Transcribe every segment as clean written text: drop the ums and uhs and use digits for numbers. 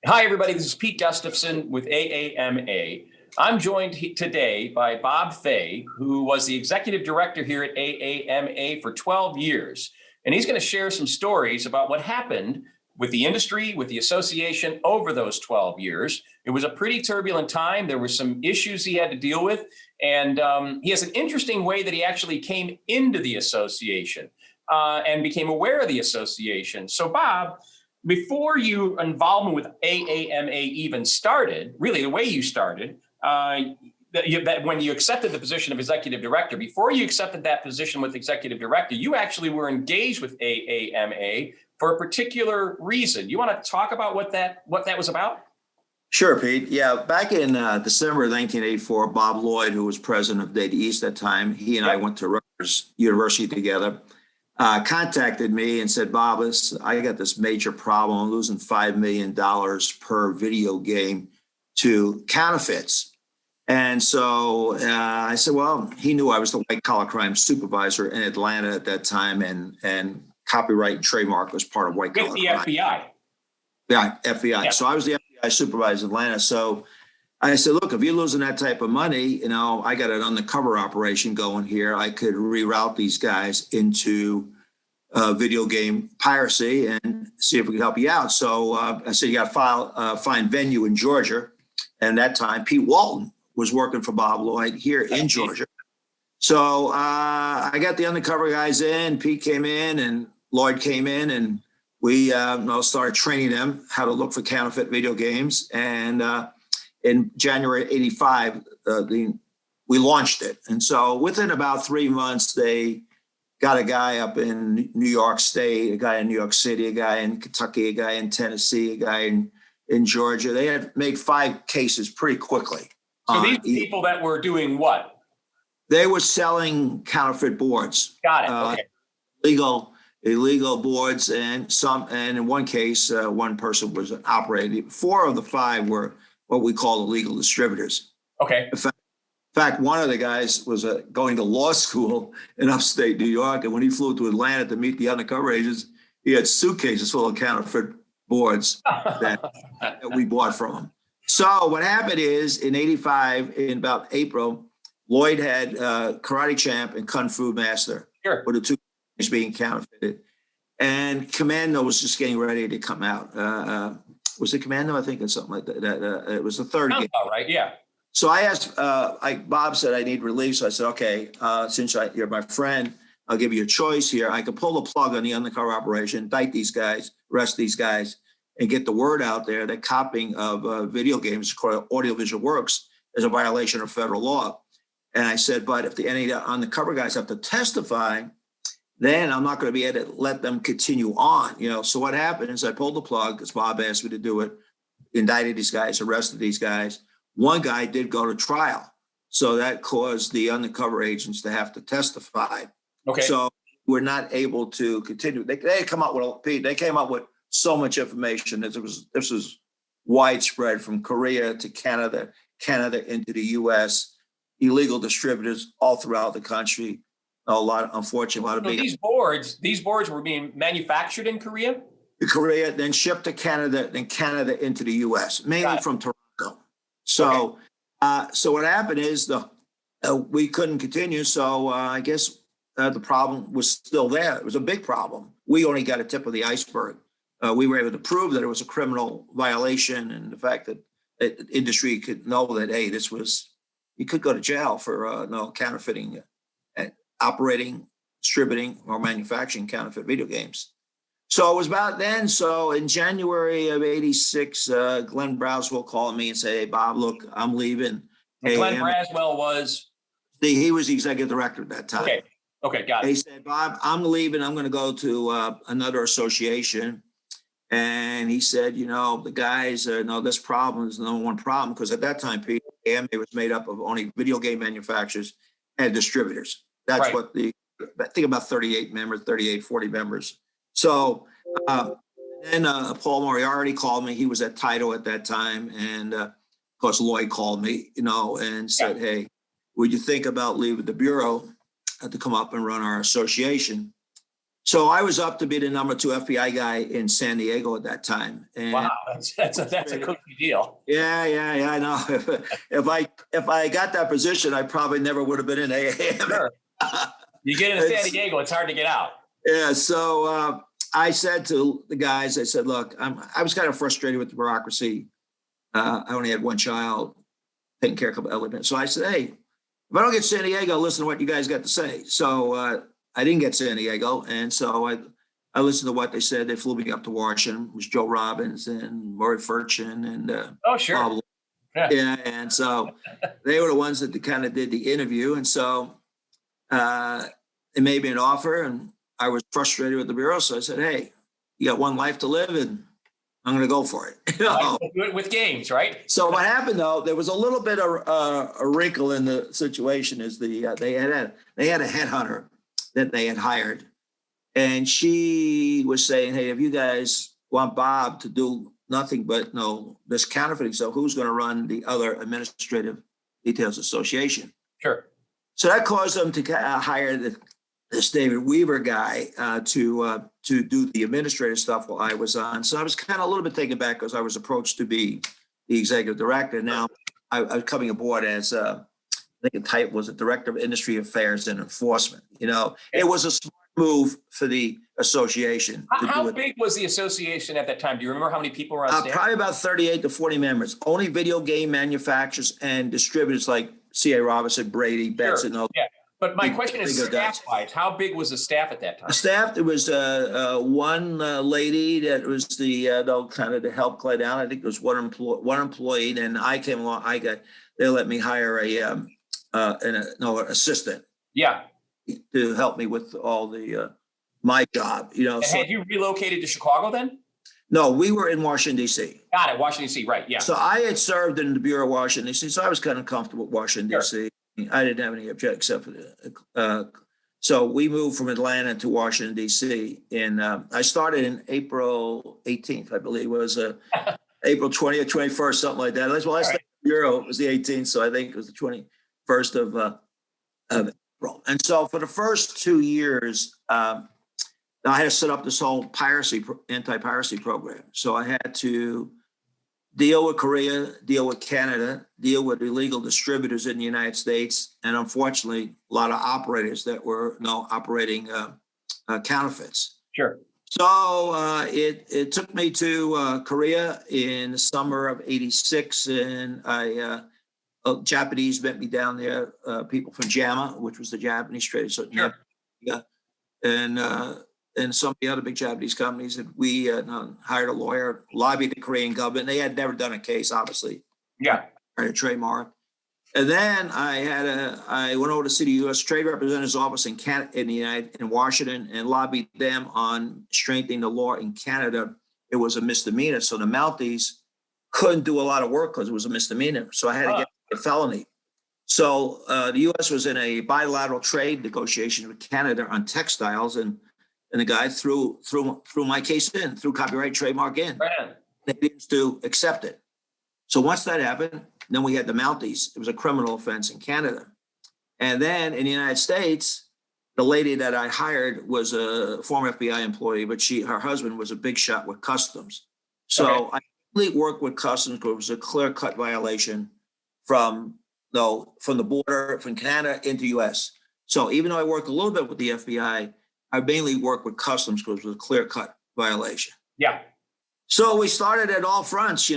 Hi, everybody. This is Pete Gustafson with AAMA. I'm joined today by Bob Fay, who was the executive director here at AAMA for 12 years. And he's going to share some stories about what happened with the industry, with the association over those 12 years. It was a pretty turbulent time. There were some issues he had to deal with. And he has an interesting way that he actually came into the association and became aware of the association. So, Bob, before your involvement with AAMA even started, really the way you started, that when you accepted the position of executive director, before you accepted that position with executive director, you actually were engaged with AAMA for a particular reason. You want to talk about what that was about? Sure, Pete. Yeah, back in December of 1984, Bob Lloyd, who was president of Data East at that time, he and I went to Rutgers University together, contacted me and said, Bob, I got this major problem. I'm losing $5 million per video game to counterfeits. And so I said, well, he knew I was the white collar crime supervisor in Atlanta at that time, and copyright and trademark was part of white collar crime. With the FBI. Yeah, FBI. Yeah. So I was the FBI supervisor in Atlanta. So I said, look, if you're losing that type of money, I got an undercover operation going here. I could reroute these guys into video game piracy and see if we could help you out. So I said, you got to find venue in Georgia. And that time, Pete Walton was working for Bob Lloyd here in Georgia. So I got the undercover guys in. Pete came in and Lloyd came in, and we started training them how to look for counterfeit video games. And in January 85, we launched it. And so within about 3 months, they got a guy up in New York State, a guy in New York City, a guy in Kentucky, a guy in Tennessee, a guy in Georgia. They had made 5 cases pretty quickly. So these people that were doing what? They were selling counterfeit boards. Got it. Okay. Illegal boards, and in one case, one person was operating. 4 of the 5 were what we call illegal distributors. Okay. In fact, one of the guys was going to law school in upstate New York, and when he flew to Atlanta to meet the undercover agents, he had suitcases full of counterfeit boards that we bought from him. So what happened is, in 85, in about April, Lloyd had Karate Champ and Kung Fu Master. Sure. Were the 2 being counterfeited. And Commando was just getting ready to come out. Was it Commando? I think it's something like that. It was the 3rd game. Right, yeah. So I asked, Bob said I need relief. So I said, okay, since you're my friend, I'll give you a choice here. I could pull the plug on the undercover operation, indict these guys, arrest these guys, and get the word out there that copying of video games, audiovisual works, is a violation of federal law. And I said, but if any of the undercover guys have to testify, then I'm not going to be able to let them continue on. So what happened is I pulled the plug, as Bob asked me to do it, indicted these guys, arrested these guys. One guy did go to trial. So that caused the undercover agents to have to testify. Okay. So we're not able to continue. They came up with so much information that this was widespread from Korea to Canada into the US, illegal distributors all throughout the country. Unfortunately, these boards were being manufactured in Korea? Korea, then shipped to Canada, then Canada into the US, mainly from Toronto. So, so what happened is we couldn't continue. So I guess the problem was still there. It was a big problem. We only got a tip of the iceberg. We were able to prove that it was a criminal violation, and the fact that the industry could know that, hey, you could go to jail for counterfeiting, operating, distributing, or manufacturing counterfeit video games. So it was about then. So in January of 86, Glenn Braswell called me and said, hey, Bob, look, I'm leaving. Glenn Braswell was? He was the executive director at that time. Okay, got it. He said, Bob, I'm leaving. I'm going to go to another association. And he said, the guys know this problem is the number one problem, because at that time, AMA was made up of only video game manufacturers and distributors. That's right. What I think about 40 members. So then Paul Moriarty called me. He was at Taito at that time. And of course, Lloyd called me, and said, hey, would you think about leaving the Bureau to come up and run our association? So I was up to be the number 2 FBI guy in San Diego at that time. And Wow, that's a cookie deal. yeah, I know. If I got that position, I probably never would have been in AAM. Sure. You get into San Diego, it's hard to get out. Yeah, so I said to the guys, I said, look, I was kind of frustrated with the bureaucracy. I only had one child, taking care of a couple of elements. So I said, hey, if I don't get San Diego, listen to what you guys got to say. So I didn't get San Diego. And so I listened to what they said. They flew me up to Washington. It was Joe Robbins and Murray Furchin and oh, sure. Yeah. And so they were the ones that kind of did the interview. And so they made me an offer, and I was frustrated with the Bureau. So I said, hey, you got one life to live, and I'm going to go for it. You know? With games, right? So what happened, though, there was a little bit of a wrinkle in the situation. Is they had a headhunter that they had hired, and she was saying, hey, if you guys want Bob to do nothing but this counterfeiting, so who's going to run the other administrative details association? Sure. So that caused them to hire this David Weaver guy to do the administrative stuff while I was on. So I was kind of a little bit taken back because I was approached to be the executive director. Now I was coming aboard as I think the title was a director of industry affairs and enforcement. It was a smart move for the association. How big was the association at that time? Do you remember how many people were on staff? Probably about 38 to 40 members. Only video game manufacturers and distributors like C.A. Robinson, Brady, Betts, and all. Yeah. But my question is staff-wise, how big was the staff at that time? The staff, there was one lady that was the kind of to help Clay down. I think there was one employee. And I came along. They let me hire an assistant. Yeah. To help me with all the my job. And had you relocated to Chicago then? No, we were in Washington, D.C. Got it, Washington, D.C. Right. Yeah. So I had served in the Bureau of Washington, D.C. So I was kind of comfortable with Washington, D.C. I didn't have any objection except for so we moved from Atlanta to Washington, D.C. And I started in April 18th, I believe, was April 20th, 21st, something like that. Well, last Bureau was the 18th, so I think it was the 21st of April. And so for the first 2 years, I had to set up this whole anti-piracy program. So I had to deal with Korea, deal with Canada, deal with illegal distributors in the United States, and unfortunately, a lot of operators that were operating counterfeits. Sure. So it took me to Korea in the summer of '86, and Japanese met me down there, people from JAMA, which was the Japanese trade. So sure. Yeah, and some of the other big Japanese companies, and we hired a lawyer, lobbied the Korean government. They had never done a case, obviously. Yeah. A trademark. And then I went over to see the U.S. Trade Representative's office in Washington, and lobbied them on strengthening the law in Canada. It was a misdemeanor, so the Mounties couldn't do a lot of work because it was a misdemeanor. So I had to get a felony. So the U.S. was in a bilateral trade negotiation with Canada on textiles, and the guy threw my case in, threw copyright trademark in. Right. They didn't to accept it. So once that happened, then we had the Mounties. It was a criminal offense in Canada. And then in the United States, the lady that I hired was a former FBI employee, but her husband was a big shot with customs. So I only worked with customs because it was a clear-cut violation from the border from Canada into U.S. So even though I worked a little bit with the FBI, I mainly worked with customs because it was a clear-cut violation. Yeah. So we started at all fronts,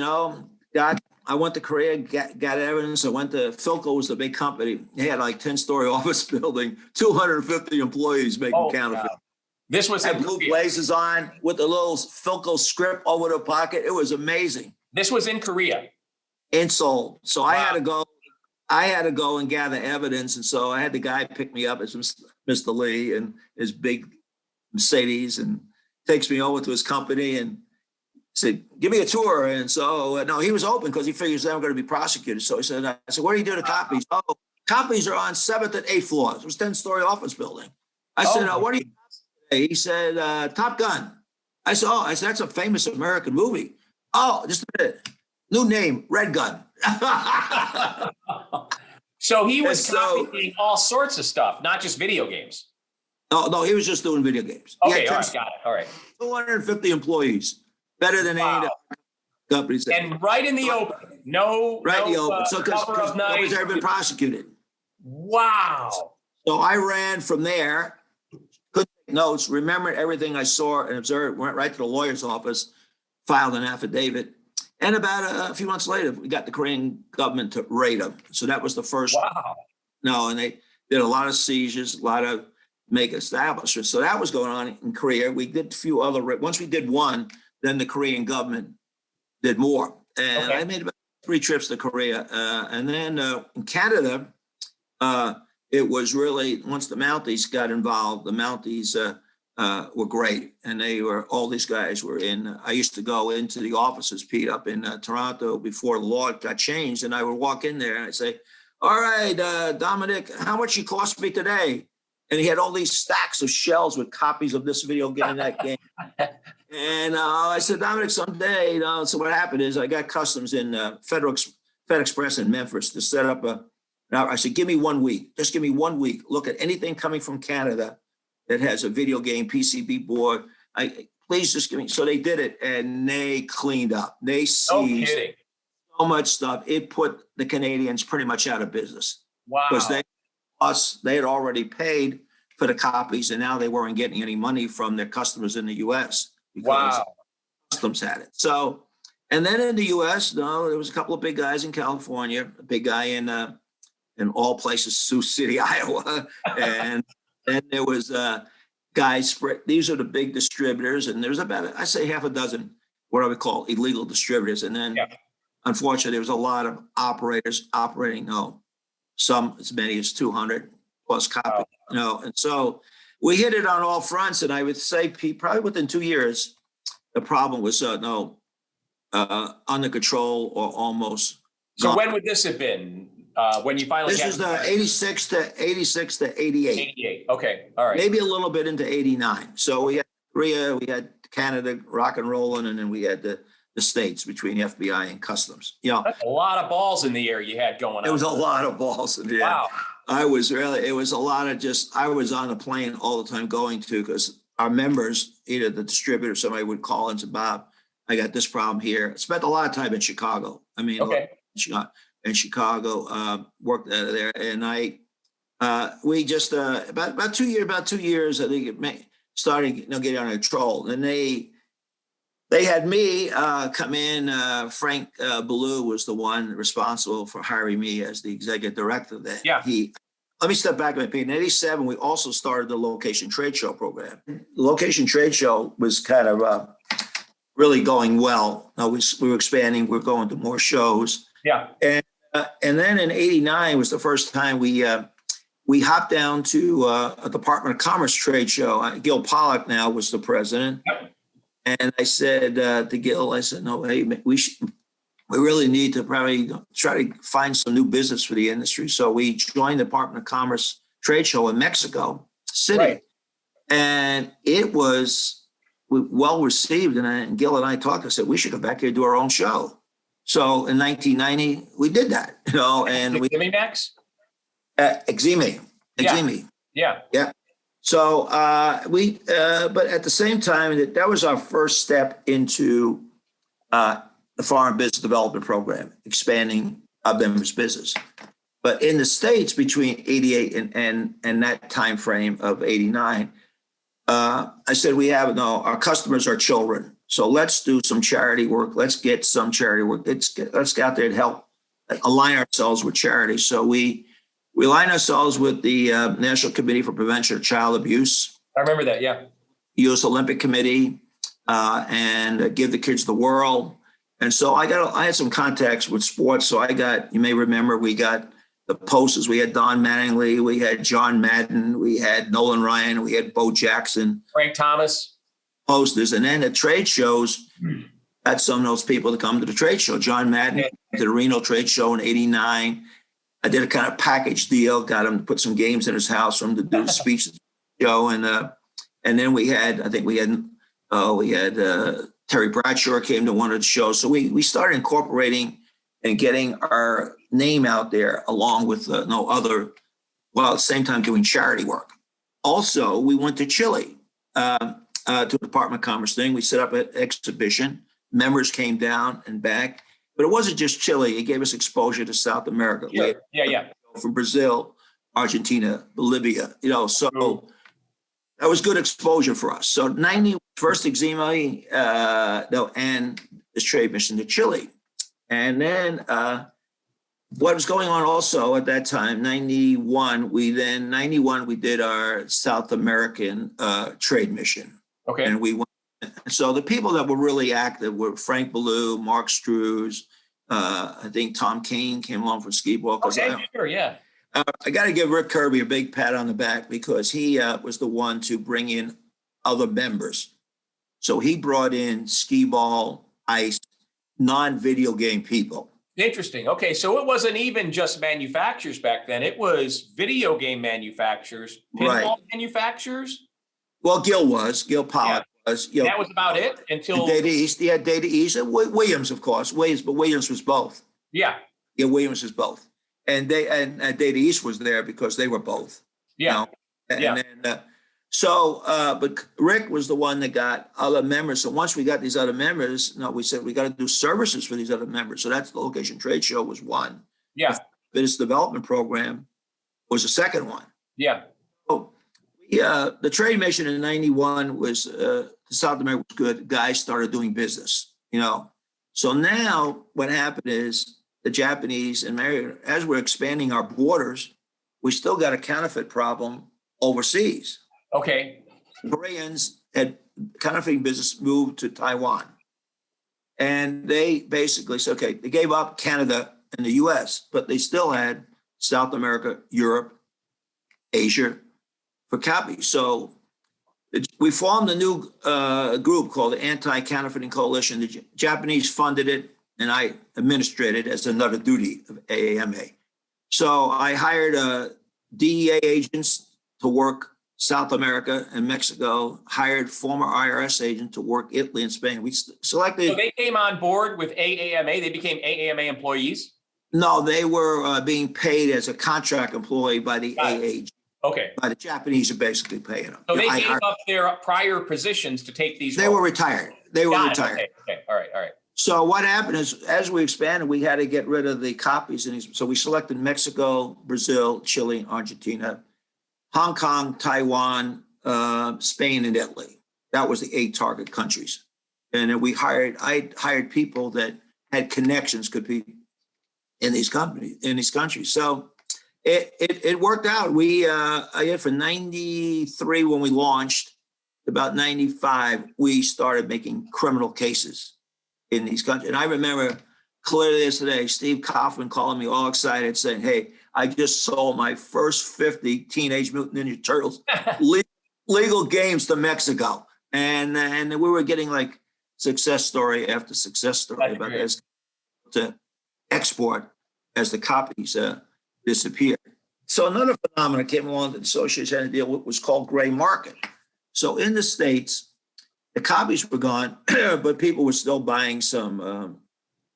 I went to Korea, got evidence. I went to Philco, was the big company. They had like 10-story office building, 250 employees making counterfeit. Wow. This was had blue blazers on with the little Philco script over the pocket. It was amazing. This was in Korea. In Seoul. So wow. I had to go and gather evidence. And so I had the guy pick me up as Mr. Lee and his big Mercedes, and takes me over to his company and said, give me a tour. And so, no, he was open because he figures I'm going to be prosecuted. So he said, I said, what do you do to copies? Oh, copies are on 7th and 8th floors. It was a 10-story office building. I said, what do you do? He said, Top Gun. I said, that's a famous American movie. Oh, just a minute. New name, Red Gun. So he was copying all sorts of stuff, not just video games. No, he was just doing video games. He Okay, had all right, got it. All right. 250 employees, better than any companies. And right in the open, no, Right in the no open. So because cover of nobody's night. ever been prosecuted. Wow. So I ran from there, took notes, remembered everything I saw and observed, went right to the lawyer's office, filed an affidavit. And about a few months later, we got the Korean government to raid them. So that was the first. Wow. No, and they did a lot of seizures, a lot of make establishments. So that was going on in Korea. We did a few other, once we did one, then the Korean government did more. And Okay. I made about 3 trips to Korea. And then in Canada, it was really, once the Mounties got involved, the Mounties were great. And all these guys were in, I used to go into the offices, Pete, up in Toronto before the law got changed. And I would walk in there and I'd say, all right, Dominic, how much you cost me today? And he had all these stacks of shells with copies of this video game, that game. And I said, Dominic, someday, so what happened is I got customs in FedExpress in Memphis to set up now I said, give me 1 week, just give me 1 week. Look at anything coming from Canada that has a video game PCB board. Please just give me. So they did it and they cleaned up. They seized so much stuff. It put the Canadians pretty much out of business. Wow. Because they had already paid for the copies and now they weren't getting any money from their customers in the US because customs had it. So, and then in the US, there was a couple of big guys in California, a big guy in all places, Sioux City, Iowa. And then there was guys, these are the big distributors. And there's about, I say half a dozen, what I would call illegal distributors. And then unfortunately, there was a lot of operators operating, some as many as 200 plus copies, and so we hit it on all fronts. And I would say, Pete, probably within 2 years, the problem was under control or almost. So gone. when would this have been? When you finally This was the 86 to 88. 88. Okay. All right. Maybe a little bit into 89. So we had Korea, we had Canada rock and rolling, and then we had the States between the FBI and customs. That's a lot of balls in the air you had going on. It was a lot of balls in the air. Wow. It was a lot of I was on a plane all the time going to, because our members, either the distributor, somebody would call and say, Bob, I got this problem here. Spent a lot of time in Chicago. I mean, in Chicago, worked out of there. And we just, about 2 years, I think it started, getting under control. And they had me come in. Frank Ballou was the one responsible for hiring me as the executive director. Let me step back a minute. In 87, we also started the Location Trade Show program. The Location Trade Show was kind of really going well. We were expanding. We were going to more shows. Yeah. And then in 89 was the first time we hopped down to a Department of Commerce trade show. Gil Pollock now was the president. Yep. And I said to Gil, I said, no, hey, we really need to probably try to find some new business for the industry. So we joined the Department of Commerce trade show in Mexico City. Right. And it was well received. And Gil and I talked, I said, we should go back here and do our own show. So in 1990, we did that, and we Max? Exime. Yeah. So but at the same time, that was our first step into the Foreign Business Development Program, expanding our members' business. But in the States, between 88 and that time frame of 89, I said, our customers are children. So let's do some charity work. Let's get some charity work. Let's get out there and help align ourselves with charity. So we align ourselves with the National Committee for Prevention of Child Abuse. I remember that, yeah. U.S. Olympic Committee, and Give the Kids the World. And so I had some contacts with sports. So you may remember, we got the posters. We had Don Mattingly, we had John Madden, we had Nolan Ryan, we had Bo Jackson. Frank Thomas. Posters. And then at trade shows, got some of those people to come to the trade show. John Madden to the Reno trade show in 89. I did a kind of package deal, got him to put some games in his house for him to do the speech show. And then we had Terry Bradshaw came to one of the shows. So we started incorporating and getting our name out there along with at the same time doing charity work. Also, we went to Chile to the Department of Commerce thing. We set up an exhibition. Members came down and back, but it wasn't just Chile. It gave us exposure to South America. We had from Brazil, Argentina, Bolivia. So that was good exposure for us. So 90 first Exima, and this trade mission to Chile, and then what was going on also at that time, 91, we did our South American trade mission. Okay. And we went. So the people that were really active were Frank Ballou, Mark Strews, I think Tom Kane came along from skee ball. Okay, sure, yeah. I got to give Rick Kirby a big pat on the back because he was the one to bring in other members. So he brought in skee ball, ice, non-video game people. Interesting. Okay, so it wasn't even just manufacturers back then. It was video game manufacturers, pinball manufacturers. Well, Gil Pollock was. That was about it until Data East. He had Data East and Williams, of course. But Williams was both. Yeah. Yeah, Williams was both, and Data East was there because they were both. Yeah. But Rick was the one that got other members. So once we got these other members, we said we got to do services for these other members. So that's the Location Trade Show was one. Yeah. The Business Development Program was the second one. Yeah. So the trade mission in 91 was South America was good. Guys started doing business, So now what happened is the Japanese and as we're expanding our borders, we still got a counterfeit problem overseas. Okay. Koreans had counterfeiting business moved to Taiwan. And they basically said, okay, they gave up Canada and the US, but they still had South America, Europe, Asia for copies. So we formed a new group called the Anti-Counterfeiting Coalition. The Japanese funded it, and I administered it as another duty of AAMA. So I hired DEA agents to work South America and Mexico, hired former IRS agents to work Italy and Spain. We selected. So they came on board with AAMA. They became AAMA employees? No, they were being paid as a contract employee by the AAG. Okay. By the Japanese are basically paying them. So they gave up their prior positions to take these roles. They were retired. Okay. All right. So what happened is, as we expanded, we had to get rid of the copies. So we selected Mexico, Brazil, Chile, Argentina, Hong Kong, Taiwan, Spain, and Italy. That was the 8 target countries. And then I hired people that had connections, could be in these countries. So it worked out. I had for 93 when we launched, about 95, we started making criminal cases in these countries. And I remember clearly as today, Steve Kaufman calling me all excited saying, hey, I just sold my first 50 Teenage Mutant Ninja Turtles legal games to Mexico. And we were getting like success story after success story about this to export as the copies disappeared. So another phenomenon came along that the association had to deal with was called gray market. So in the States, the copies were gone, but people were still buying some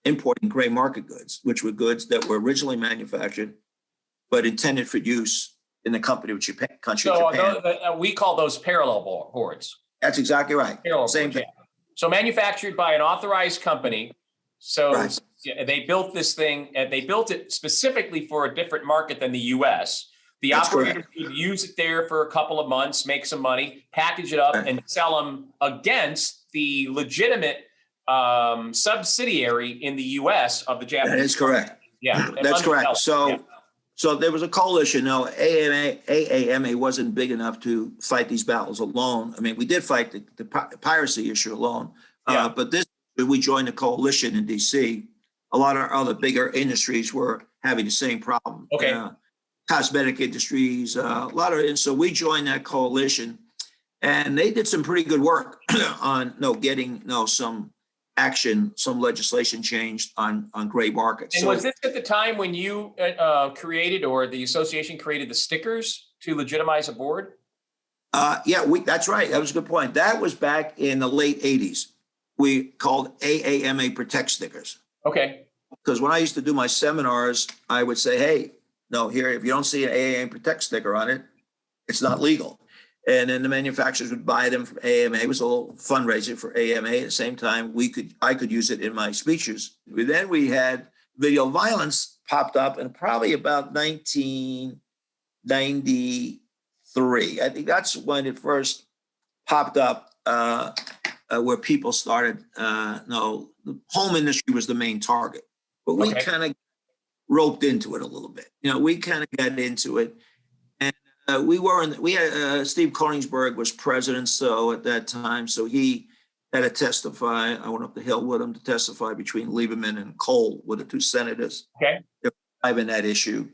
importing gray market goods, which were goods that were originally manufactured but intended for use in the country of Japan. We call those parallel boards. That's exactly right. Same thing. Yeah. So manufactured by an authorized company. So right. They built this thing, and they built it specifically for a different market than the U.S. The operators would use it there for a couple of months, make some money, package it up, and sell them against the legitimate subsidiary in the U.S. of the Japanese. That is correct. Yeah, that's correct. So there was a coalition. No, AAMA wasn't big enough to fight these battles alone. I mean, we did fight the piracy issue alone, but we joined a coalition in D.C. A lot of other bigger industries were having the same problem. Okay. Cosmetic industries, and so we joined that coalition, and they did some pretty good work on getting some action, some legislation changed on gray markets. And was this at the time when you created, or the association created, the stickers to legitimize a board? That's right. That was a good point. That was back in the late 80s. We called AAMA Protect stickers. Okay. Because when I used to do my seminars, I would say, hey, no, here, if you don't see an AAMA Protect sticker on it, it's not legal. And then the manufacturers would buy them from AMA. It was a little fundraiser for AMA. At the same time, I could use it in my speeches. Then we had video violence popped up in probably about 1993. I think that's when it first popped up, where people started. No, the home industry was the main target, but we kind of roped into it a little bit. We kind of got into it. We had Steve Koenigsberg was president, so at that time, so he had to testify. I went up the hill with him to testify between Lieberman and Cole, with the two senators. Okay. Driving that issue,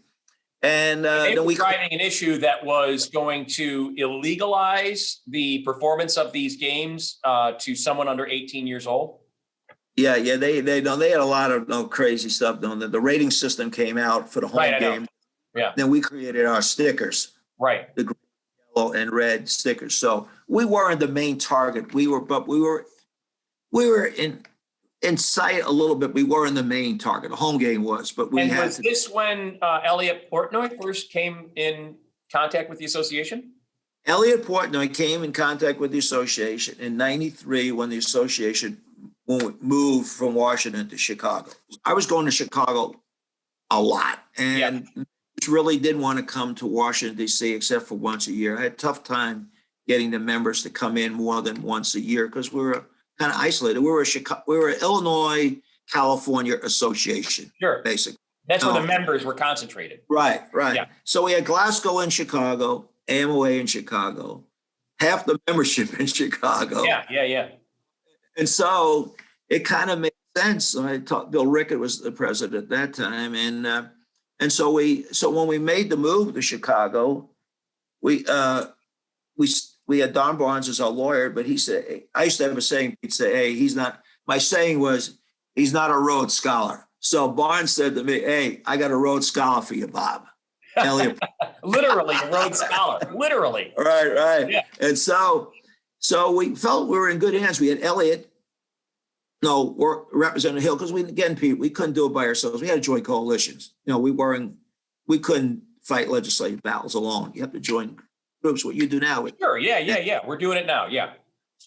and they then were driving an issue that was going to illegalize the performance of these games to someone under 18 years old. Yeah, they had a lot of crazy stuff. The rating system came out for the home game. Yeah. Then we created our stickers. Right. The green, yellow, and red stickers. So we weren't the main target. We were in sight a little bit. We weren't the main target. The home game was, but we had. Was this when Elliot Portnoy first came in contact with the association? Elliot Portnoy came in contact with the association in '93 when the association moved from Washington to Chicago. I was going to Chicago a lot, and really didn't want to come to Washington, D.C. except for once a year. I had a tough time getting the members to come in more than once a year because we were kind of isolated. We were Illinois, California Association. Sure. Basically. That's where the members were concentrated. Right. Yeah. So we had Glasgow in Chicago, AMOA in Chicago, half the membership in Chicago. Yeah. And so it kind of made sense. I thought Bill Rickett was the president at that time. And so when we made the move to Chicago, we had Don Barnes as our lawyer, but he said, I used to have a saying, he'd say, hey, my saying was, he's not a Rhodes Scholar. So Barnes said to me, hey, I got a Rhodes Scholar for you, Bob. Elliot. Literally a Rhodes Scholar, literally. Right. Yeah. And so we felt we were in good hands. We had Elliot, Representative Hill, because Pete, we couldn't do it by ourselves. We had joint coalitions. We couldn't fight legislative battles alone. You have to join groups. What you do now. Sure. Yeah. We're doing it now. Yeah.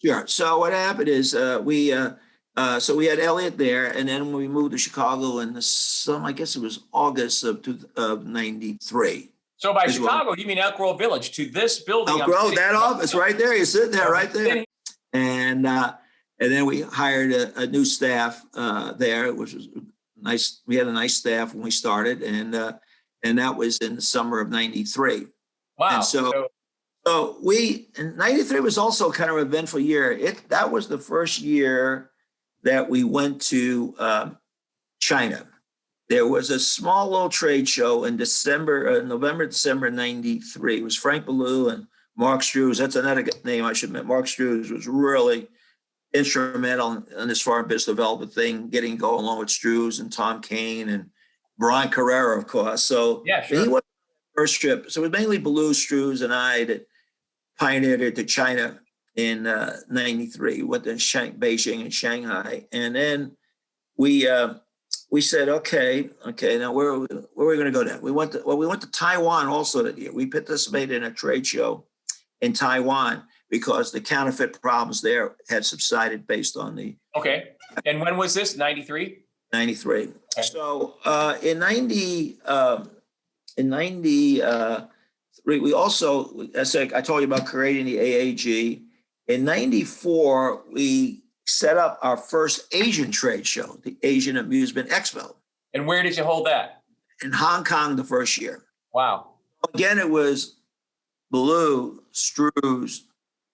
Sure. So what happened is we had Elliot there, and then when we moved to Chicago in I guess it was August of '93. So by Chicago, you mean Elk Grove Village, to this building. Elk Grove, that office right there. You're sitting there, right there. And then we hired a new staff there, which was nice. We had a nice staff when we started, and that was in the summer of '93. Wow. And so and '93 was also kind of an eventful year. That was the first year that we went to China. There was a small little trade show in November, December '93. It was Frank Ballou and Mark Strews. That's another name I should admit. Mark Strews was really instrumental in this foreign business development thing, getting going along with Strews and Tom Kane and Brian Carrera, of course. So yeah, sure. He was the first trip. So it was mainly Ballou, Strews, and I that pioneered it to China in '93. We went to Beijing and Shanghai, and then we said, okay, now where are we going to go now? We went to Taiwan also that year. We participated in a trade show in Taiwan because the counterfeit problems there had subsided based on the. Okay. And when was this? '93? '93. Okay. So in 93, we also, as I told you about creating the AAG. In '94, we set up our first Asian trade show, the Asian Amusement Expo. And where did you hold that? In Hong Kong the first year. Wow. Again, it was Ballou, Strews,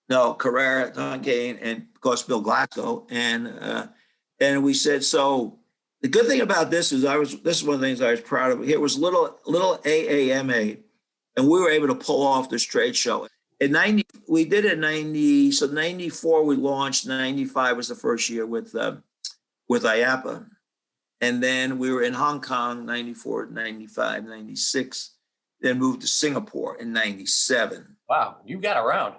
Carrera, Tom Kane, and of course Bill Glasgow. And we said, so the good thing about this is this is one of the things I was proud of. It was little AAMA, and we were able to pull off this trade show. In '90, we did it in '90. So '94 we launched. '95 was the first year with IAAPA, and then we were in Hong Kong '94, '95, '96. Then moved to Singapore in '97. Wow, you got around.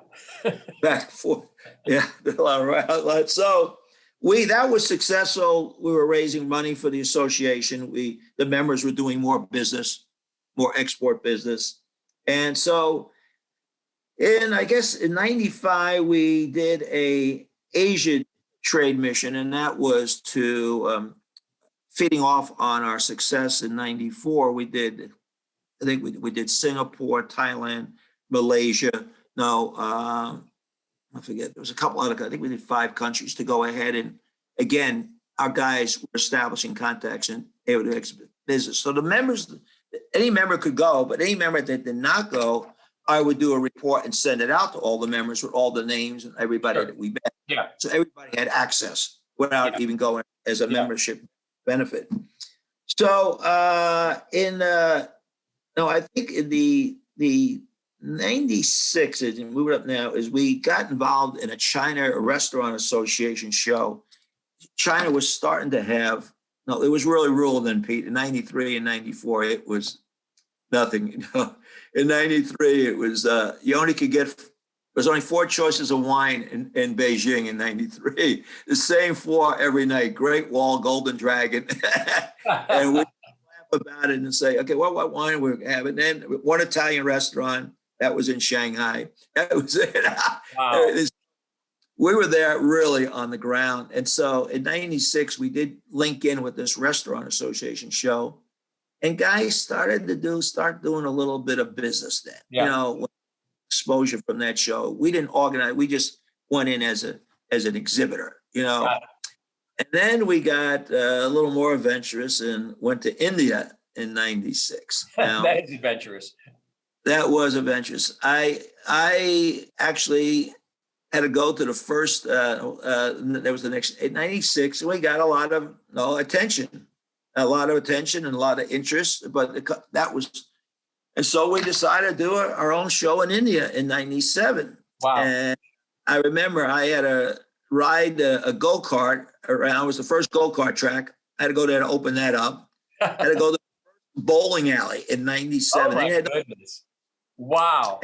Back and forth, yeah, a lot around. So that was successful. We were raising money for the association. The members were doing more business, more export business, and so. And I guess in 95, we did a Asia trade mission, and that was to feeding off on our success in 94. I think we did Singapore, Thailand, Malaysia. No, I forget. There was a couple other, I think we did 5 countries to go ahead. And again, our guys were establishing contacts and able to exhibit business. So the members, any member could go, but any member that did not go, I would do a report and send it out to all the members with all the names and everybody Sure. that we met. Yeah. So everybody had access without even going as a membership benefit. So no, I think in the 96, as we move it up now, is we got involved in a China Restaurant Association show. China was starting to have, no, it was really rural then, Pete. In 93 and 94, it was nothing. In 93, it was, you only could get, there's only 4 choices of wine in Beijing in 93. The same 4 every night, Great Wall, Golden Dragon. And we laugh about it and say, okay, what wine we're having. Then one Italian restaurant that was in Shanghai. That was it. Wow. We were there really on the ground. And so in 96, we did link in with this Restaurant Association show. And guys started doing a little bit of business then. Yeah. You know, exposure from that show. We didn't organize, we just went in as an exhibitor, you know. And then we got a little more adventurous and went to India in 96. Now, That is adventurous. that was adventurous. I actually had to go to the first, there was the next, in 96, and we got a lot of attention and a lot of interest, but that was, and so we decided to do our own show in India in 97. Wow. And I remember I had to ride a go-kart around. It was the first go-kart track. I had to go there to open that up. I had to go to the bowling alley in 97. Oh my goodness. Wow.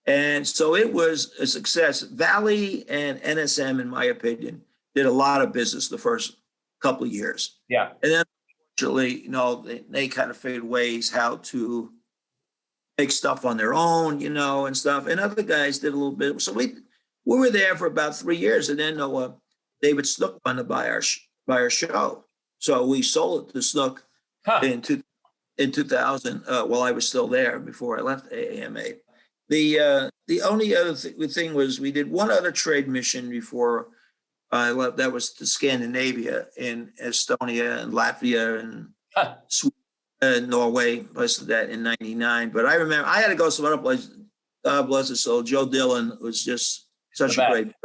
And so it was a success. Valley and NSM, in my opinion, did a lot of business the first couple of years. Yeah. And then unfortunately, you know, they kind of figured ways how to make stuff on their own, you know, and stuff. And other guys did a little bit. So we were there for about 3 years, and then David Snook wanted to buy our show. So we sold it to Snook in 2000 while I was still there before I left AAMA. The only other thing was we did one other trade mission before I left. That was to Scandinavia, in Estonia and Latvia and Sweden and Norway, places that in 99. But I remember I had to go some other places. God bless his soul. Joe Dillon was just such a great person.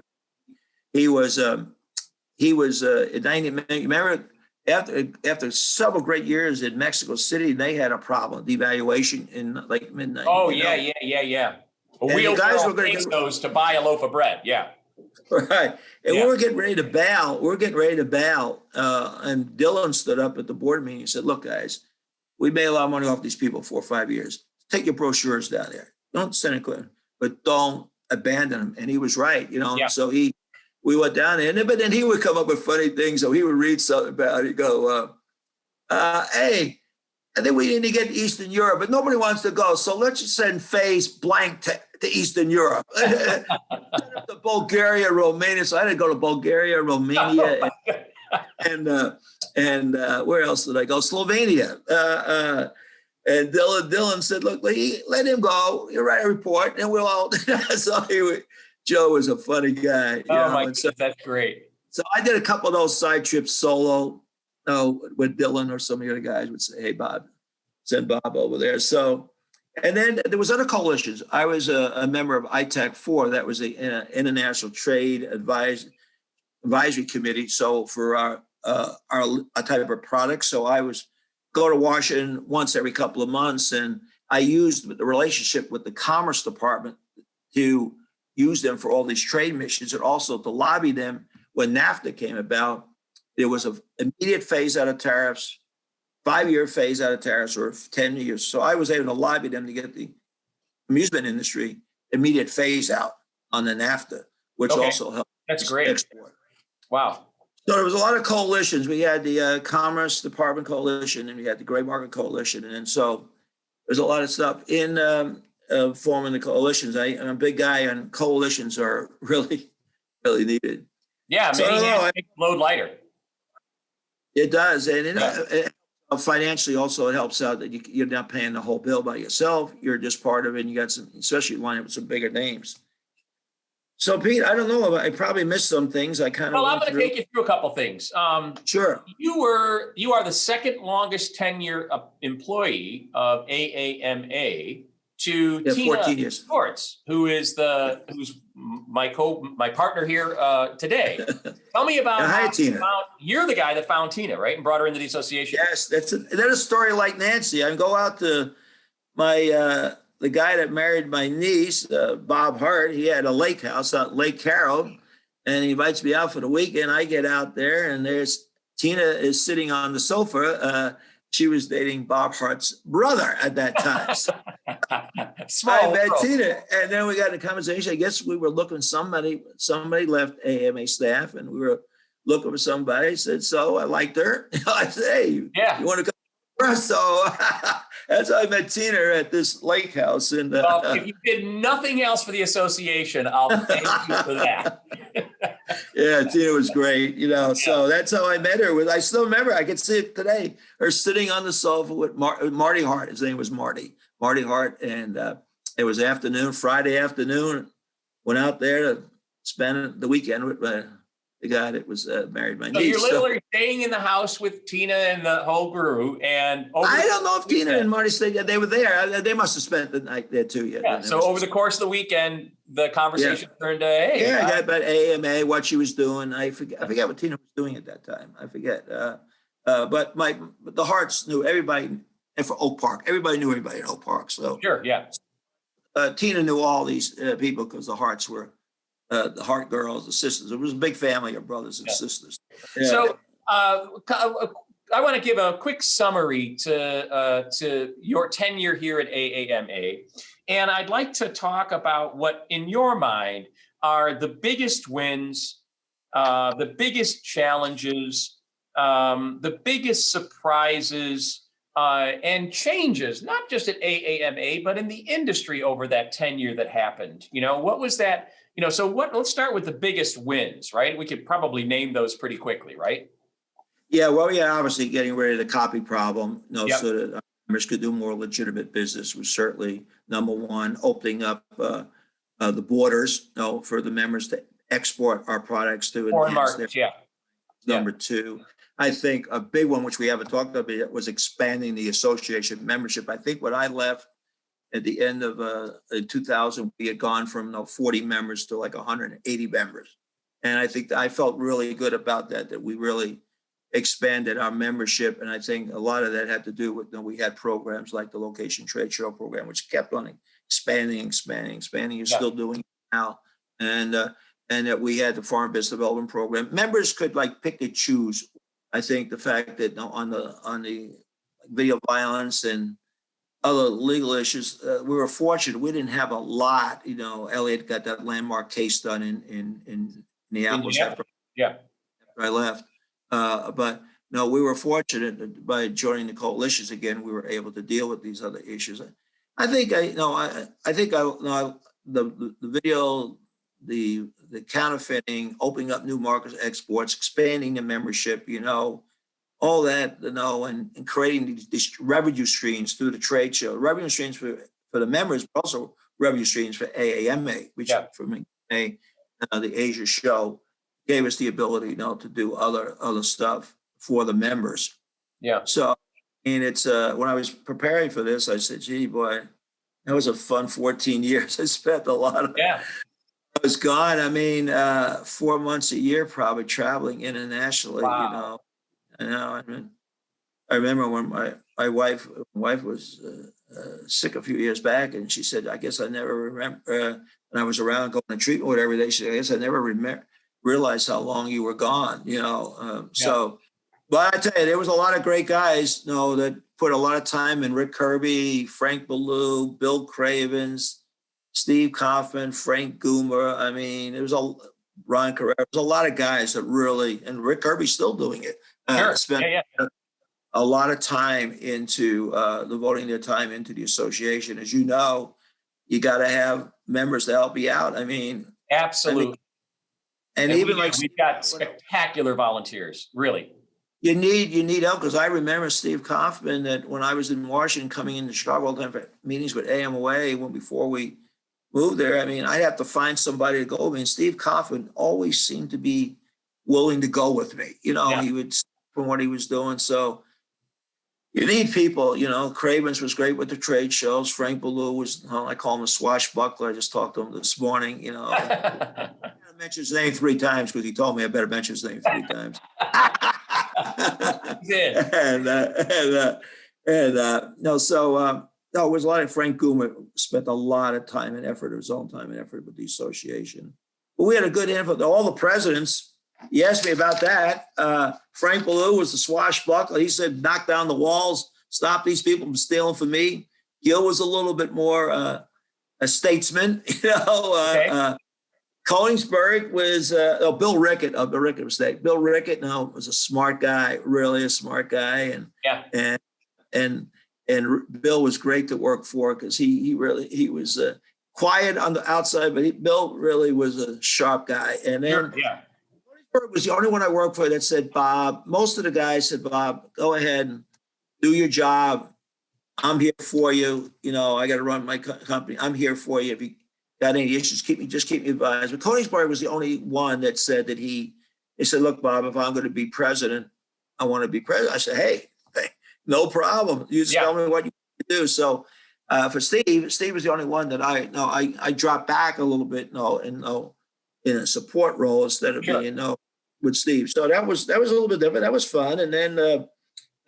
He was in 90. Remember, after several great years in Mexico City, they had a problem, devaluation in like mid-90s. Oh, yeah. And We the guys were were going to those to buy a loaf of bread. Yeah. Right. And we were getting ready to bail. And Dillon stood up at the board meeting and said, look, guys, we made a lot of money off these people 4 or 5 years. Take your brochures down there. Don't send it clear, but don't abandon them. And he was right, you know. Yeah. So we went down there, but then he would come up with funny things. So he would read something about it. He'd go, hey, I think we need to get to Eastern Europe, but nobody wants to go. So let's just send phase blank to Eastern Europe. To Bulgaria, Romania. So I had to go to Bulgaria, Romania, and where else did I go? Slovenia. And Dillon said, look, let him go. You write a report, and we'll all. So Joe was a funny guy. My goodness, that's great. So I did a couple of those side trips solo. With Dillon or some of the other guys would say, hey, Bob, send Bob over there. So, and then there was other coalitions. I was a member of ITAC 4. That was the International Trade Advisory Committee. So for our type of product. So I go to Washington once every couple of months. And I used the relationship with the Commerce Department to use them for all these trade missions and also to lobby them when NAFTA came about. There was an immediate phase out of tariffs, 5-year phase out of tariffs, or 10 years. So I was able to lobby them to get the amusement industry immediate phase out on the NAFTA, which also helped. That's great. Export. Wow. So there was a lot of coalitions. We had the Commerce Department Coalition, and we had the Gray Market Coalition, and so there's a lot of stuff in forming the coalitions. I'm a big guy, and coalitions are really, really needed. Yeah, So, many hands make the load lighter. It does, and Yeah. financially also it helps out that you're not paying the whole bill by yourself. You're just part of it, and you got some, especially line up with some bigger names. So, Pete, I don't know. I probably missed some things. I kind of Well, I'm went going to through. take you through a couple things. Sure. You are the second longest tenure employee of AAMA to Yeah, Tina 14 years. Schwartz, who's my partner here today. Tell me about Hi, how Tina. you're the guy that found Tina, right, and brought her into the association. Yes, that's a story like Nancy. I can go out to my the guy that married my niece, Bob Hart. He had a lake house out Lake Carroll, and he invites me out for the weekend. I get out there, and there's Tina is sitting on the sofa. She was dating Bob Hart's brother at that time. So I met Tina, and then we got in a conversation. I guess we were looking somebody left AMA staff, and we were looking for somebody. I said, so I liked her. I said, hey, yeah, you want to come? So that's how I met Tina at this lake house. And well, if you did nothing else for the association, I'll thank you for that. Yeah, Tina was great, So that's how I met her. I still remember. I can see it today. Her sitting on the sofa with Marty Hart. His name was Marty Hart, and it was Friday afternoon. Went out there to spend the weekend with the guy that was married my niece. So you're literally staying in the house with Tina and the whole crew, and I don't know if Tina and Marty stayed. They were there. They must have spent the night there too. Yeah. So over the course of the weekend, the conversation turned to, hey, I got about AMA, what she was doing. I forget what Tina was doing at that time. I forget. But the Harts knew everybody, and for Oak Park, everybody knew everybody in Oak Park. So sure, yeah. Tina knew all these people because the Harts were. The Hart girls, the sisters. It was a big family of brothers and sisters. Yeah. So I want to give a quick summary to your tenure here at AAMA. And I'd like to talk about what, in your mind, are the biggest wins, the biggest challenges, the biggest surprises, and changes, not just at AAMA, but in the industry over that tenure that happened. What was that? Let's start with the biggest wins, right? We could probably name those pretty quickly, right? Yeah, well, obviously getting rid of the copy problem, Yep. So that members could do more legitimate business was certainly number one. Opening up the borders, for the members to export our products to foreign markets, Number two. I think a big one, which we haven't talked about yet, was expanding the association membership. I think when I left at the end of 2000, we had gone from 40 members to like 180 members. And I think I felt really good about that we really expanded our membership. And I think a lot of that had to do with, we had programs like the Location Trade Show program, which kept on expanding. You're still doing it now. And that we had the Farm Business Development Program. Members could pick and choose. I think the fact that on the video violence and other legal issues, we were fortunate. We didn't have a lot. Elliot got that landmark case done in Minneapolis after I left. But no, we were fortunate by joining the coalitions again. We were able to deal with these other issues. I think the video, the counterfeiting, opening up new markets, exports, expanding the membership, all that, and creating these revenue streams through the trade show, revenue streams for the members, but also revenue streams for AAMA, which for me, the Asia show gave us the ability, to do other stuff for the members. Yeah. So, and it's when I was preparing for this, I said, "Gee, boy, that was a fun 14 years. I spent a lot of." Yeah. I was gone. 4 months a year, probably traveling internationally. Wow. I remember when my wife was sick a few years back, and she said, "I guess I never remember." When I was around going to treatment, whatever, they said, "I guess I never realized how long you were gone." So, but I tell you, there was a lot of great guys, that put a lot of time in. Rick Kirby, Frank Ballou, Bill Cravens, Steve Kaufman, Frank Goomer. It was Ron Carrera. There was a lot of guys that really, and Rick Kirby's still doing it. Spent a lot of time into devoting their time into the association. As you know, you got to have members to help you out. I mean, Absolutely. and And even we do. like We've got spectacular volunteers, really. you need help, because I remember Steve Kaufman, that when I was in Washington coming into Chicago all the time for meetings with AMOA before we moved there, I mean, I'd have to find somebody to go with me. And Steve Kaufman always seemed to be willing to go with me. You know, Yeah. he would from what he was doing. So you need people, you know. Cravens was great with the trade shows. Frank Ballou was, I call him a swashbuckler. I just talked to him this morning, you know. I mentioned his name 3 times because he told me I better mention his name 3 times. No, it was a lot of Frank Guma spent a lot of time and effort, his own time and effort with the association. But we had a good input. All the presidents, you asked me about that. Frank Ballou was the swashbuckler. He said, knock down the walls, stop these people from stealing from me. Gil was a little bit more a statesman, you know. Okay. Koenigsberg was Bill Rickett. Bill Rickett was that. Bill Rickett, was a smart guy, really a smart guy, and Bill was great to work for, because he was quiet on the outside, but Bill really was a sharp guy. And then Koenigsberg was the only one I worked for that said, Bob. Most of the guys said, Bob, go ahead and do your job. I'm here for you. You know, I got to run my company. I'm here for you. If you got any issues, keep me advised. But Koenigsberg was the only one that said that he said, look, Bob, if I'm going to be president, I want to be president. I said, hey, no problem. You just tell me what you do. So for Steve was the only one that I dropped back a little bit, in a support role instead of being with Steve. So that was a little bit different. That was fun. And then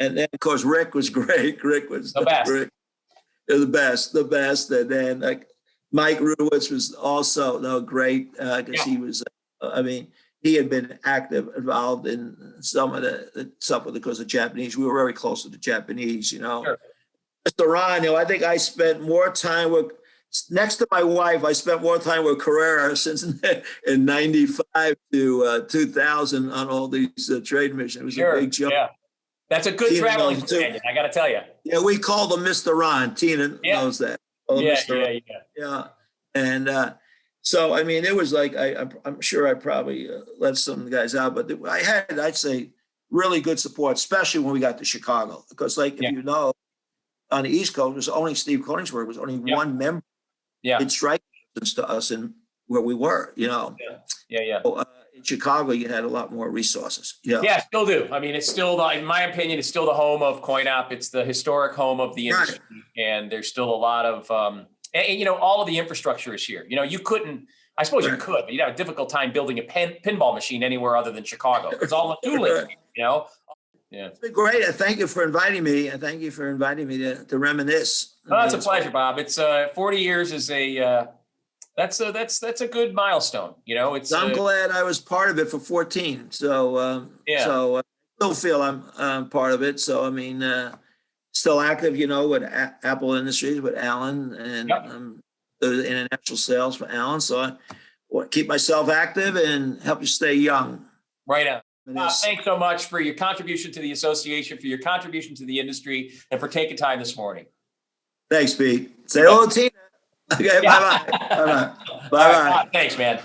of course Rick was great. Rick was the best. The best. And then like Mike Ruwitz was also great, because he was, he had been involved in some of the stuff because of Japanese. We were very close to the Japanese, you know. Sure. Mr. Ron, I think I spent more time next to my wife, I spent more time with Carrera since in 95 to 2000 on all these trade missions. It was a big jump. Yeah. That's a good Tina traveling companion, I got to tell you. Yeah, we called him Mr. Ron. Tina knows that. Yeah. And so, it was like, I'm sure I probably let some guys out, but I had, I'd say, really good support, especially when we got to Chicago. Because if you know, on the East Coast, was only Steve Koenigsberg was only one member. Yeah. It strikes to us in where we were, you know. Yeah. So, in Chicago, you had a lot more resources. Yeah, still do. It's still, in my opinion, it's still the home of CoinOp. It's the historic home of the industry. Right. And there's still a lot of, all of the infrastructure is here. You couldn't, I suppose you could, but you'd have a difficult time building a pinball machine anywhere other than Chicago. It's all a tooling, Yeah. It's been great. Thank you for inviting me. And thank you for inviting me to reminisce. Oh, that's a pleasure, Bob. It's 40 years is that's a good milestone. I'm glad I was part of it for 14. So, so I still feel I'm part of it. So, still active, with Apple Industries with Alan, and the international sales for Alan. So I want to keep myself active and help you stay young. Right on. Thanks so much for your contribution to the association, for your contribution to the industry, and for taking time this morning. Thanks, Pete. Say hello, Tina. Okay, bye-bye. Bye-bye. Bye-bye. Thanks, man.